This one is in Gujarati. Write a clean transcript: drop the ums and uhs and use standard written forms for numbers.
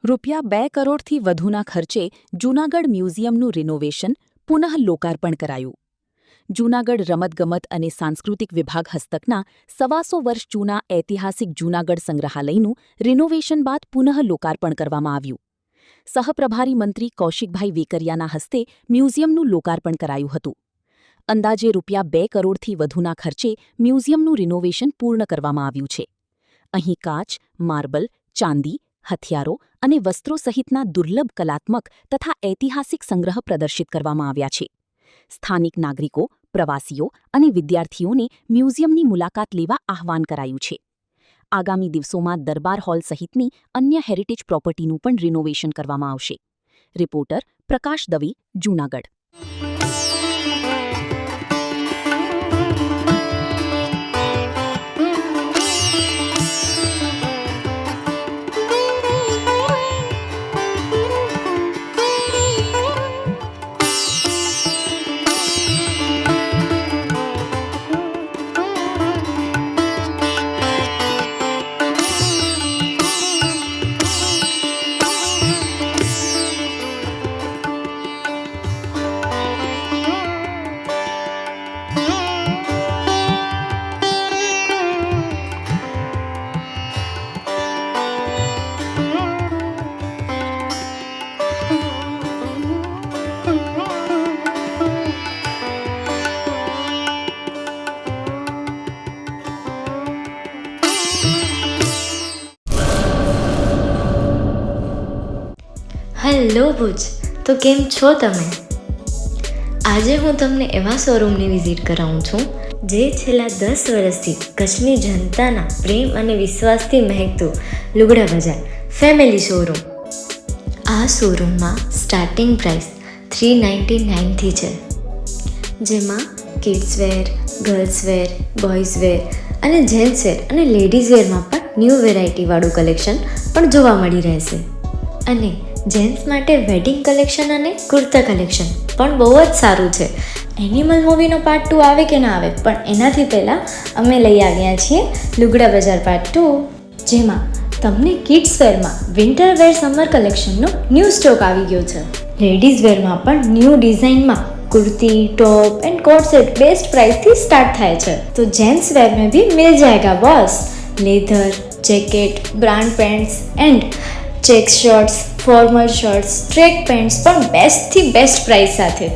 રૂપિયા 2 કરોડથી વધુના ખર્ચે જૂનાગઢ મ્યુઝિયમનું રિનોવેશન પુનઃ લોકાર્પણ કરાયું. જૂનાગઢ રમતગમત અને સાંસ્કૃતિક વિભાગ હસ્તકના 125 વર્ષ જૂના ઐતિહાસિક જૂનાગઢ સંગ્રહાલયનું રિનોવેશન બાદ પુનઃ લોકાર્પણ કરવામાં આવ્યું. સહપ્રભારી મંત્રી કૌશિકભાઈ વેકરિયાના હસ્તે મ્યુઝિયમનું લોકાર્પણ કરાયું હતું. અંદાજે રૂપિયા 2 કરોડથી વધુના ખર્ચે મ્યુઝિયમનું રિનોવેશન પૂર્ણ કરવામાં આવ્યું છે. અહીં કાચ, માર્બલ, ચાંદી, હથિયારો અને વસ્ત્રો સહિતના દુર્લભ કલાત્મક તથા ઐતિહાસિક સંગ્રહ પ્રદર્શિત કરવામાં આવ્યા છે. સ્થાનિક નાગરિકો, પ્રવાસીઓ અને વિદ્યાર્થીઓને મ્યુઝિયમની મુલાકાત લેવા આહ્વાન કરાયું છે. આગામી દિવસોમાં દરબાર હોલ સહિતની અન્ય હેરિટેજ પ્રોપર્ટીનું પણ રિનોવેશન કરવામાં આવશે. રિપોર્ટર પ્રકાશ દવે, જૂનાગઢ. હેલો ભુજ, તો કેમ છો તમે? આજે હું તમને એવા શોરૂમની વિઝિટ કરાવું છું જે છેલ્લા 10 વર્ષથી કચ્છની જનતાના પ્રેમ અને વિશ્વાસથી મહેકતું લુગડા બજાર ફેમિલી શોરૂમ. આ શોરૂમમાં સ્ટાર્ટિંગ પ્રાઇસ 399થી છે, જેમાં kids wear, girls wear, boys wear અને જેન્ટ્સ વેર અને લેડીઝ વેરમાં પણ ન્યૂ વેરાયટીવાળું કલેક્શન પણ જોવા મળી રહેશે. અને જેન્ટ્સ માટે વેડિંગ કલેક્શન અને કુર્તા કલેક્શન પણ બહુ જ સારું છે. એનિમલ મૂવીનો પાર્ટ 2 આવે કે ના આવે, પણ એનાથી પહેલાં અમે લઈ આવ્યા છીએ લુગડા બજાર પાર્ટ 2, જેમાં તમને કિડ્સ વેરમાં વિન્ટર વેર સમર કલેક્શનનો ન્યૂ સ્ટોક આવી ગયો છે. લેડીઝ વેરમાં પણ ન્યૂ ડિઝાઇનમાં kurti, top and coat set best price थी स्टार्ट थाय छे. तो जेंट्स वेर में भी मिल जाएगा boss. Leather, jacket, brand pants and check shirts, formal shirts, track pants પણ બેસ્ટ થી બેસ્ટ પ્રાઇસ સાથે.